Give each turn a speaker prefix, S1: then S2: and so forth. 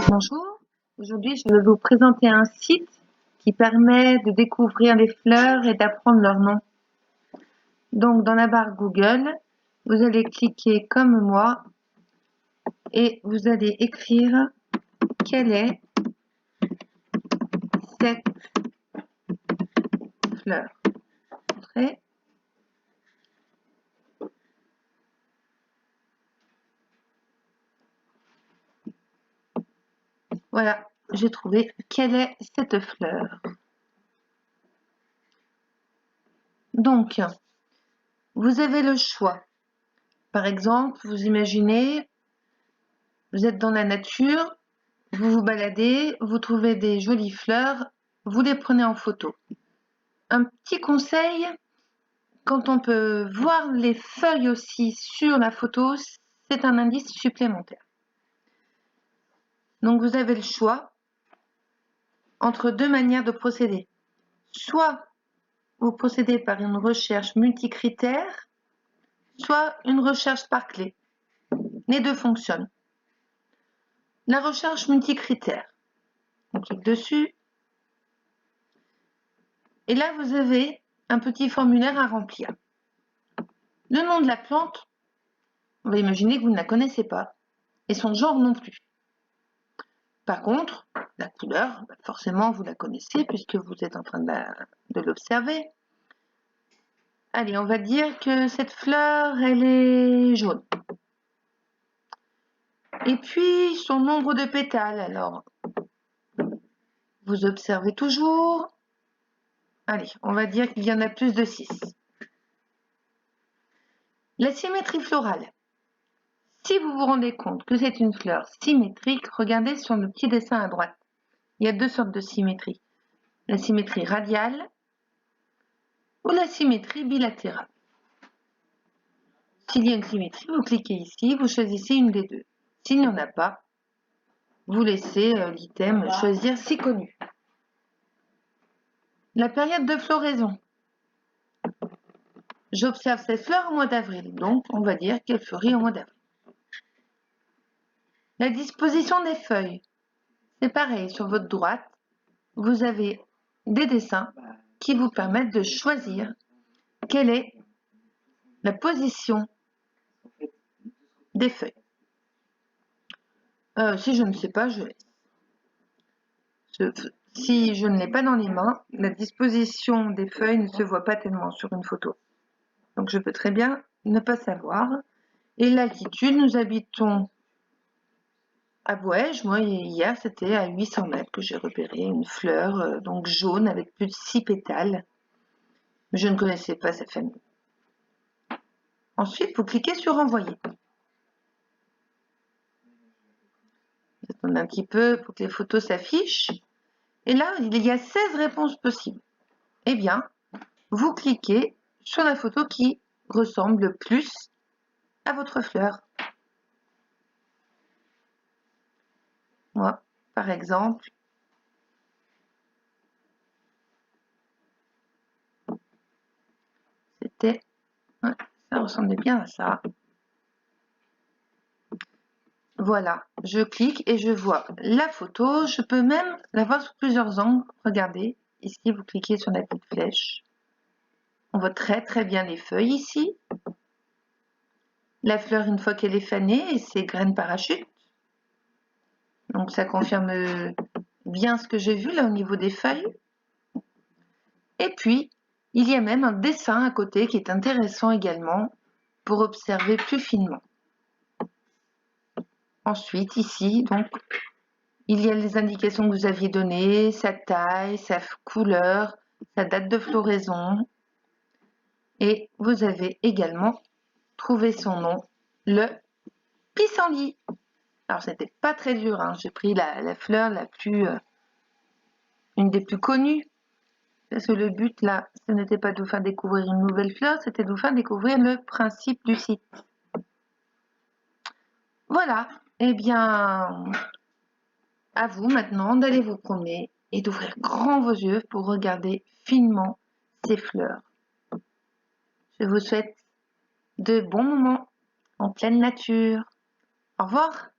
S1: Bonjour, aujourd'hui je vais vous présenter un site qui permet de découvrir les fleurs et d'apprendre leur nom. Donc dans la barre Google, vous allez cliquer comme moi et vous allez écrire quelle est cette fleur. Voilà, j'ai trouvé quelle est cette fleur. Donc, vous avez le choix. Par exemple, vous imaginez, vous êtes dans la nature, vous vous baladez, vous trouvez des jolies fleurs, vous les prenez en photo. Un petit conseil, quand on peut voir les feuilles aussi sur la photo, c'est un indice supplémentaire. Donc vous avez le choix entre deux manières de procéder. Soit vous procédez par une recherche multicritère, soit une recherche par clé. Les deux fonctionnent. La recherche multicritère, on clique dessus. Et là, vous avez un petit formulaire à remplir. Le nom de la plante, on va imaginer que vous ne la connaissez pas, et son genre non plus. Par contre, la couleur, forcément, vous la connaissez puisque vous êtes en train de l'observer. Allez, on va dire que cette fleur, elle est jaune. Et puis, son nombre de pétales, alors, vous observez toujours. Allez, on va dire qu'il y en a plus de 6. La symétrie florale. Si vous vous rendez compte que c'est une fleur symétrique, regardez sur le petit dessin à droite. Il y a deux sortes de symétrie. La symétrie radiale ou la symétrie bilatérale. S'il y a une symétrie, vous cliquez ici, vous choisissez une des deux. S'il n'y en a pas, vous laissez l'item choisir si connu. La période de floraison. J'observe cette fleur au mois d'avril, donc on va dire qu'elle fleurit au mois d'avril. La disposition des feuilles. C'est pareil, sur votre droite, vous avez des dessins qui vous permettent de choisir quelle est la position des feuilles. Si je ne sais pas, je laisse. Si je ne l'ai pas dans les mains, la disposition des feuilles ne se voit pas tellement sur une photo. Donc je peux très bien ne pas savoir. Et l'altitude, nous habitons à Bouège. Moi, hier, c'était à 800 mètres que j'ai repéré une fleur donc jaune avec plus de 6 pétales. Mais je ne connaissais pas cette famille. Ensuite, vous cliquez sur Envoyer. Vous attendez un petit peu pour que les photos s'affichent. Et là, il y a 16 réponses possibles. Eh bien, vous cliquez sur la photo qui ressemble le plus à votre fleur. Moi, par exemple, c'était... Ouais, ça ressemblait bien à ça. Voilà, je clique et je vois la photo. Je peux même la voir sous plusieurs angles. Regardez, ici, vous cliquez sur la petite flèche. On voit très très bien les feuilles ici. La fleur, une fois qu'elle est fanée, et ses graines parachutent. Donc ça confirme bien ce que j'ai vu là au niveau des feuilles. Et puis, il y a même un dessin à côté qui est intéressant également pour observer plus finement. Ensuite, ici, donc, il y a les indications que vous aviez données, sa taille, sa couleur, sa date de floraison. Et vous avez également trouvé son nom, le pissenlit. Alors, c'était pas très dur, hein. J'ai pris la fleur la plus, une des plus connues. Parce que le but, là, ce n'était pas de vous faire découvrir une nouvelle fleur, c'était de vous faire découvrir le principe du site. Voilà. Eh bien, à vous maintenant d'aller vous promener et d'ouvrir grand vos yeux pour regarder finement ces fleurs. Je vous souhaite de bons moments en pleine nature. Au revoir.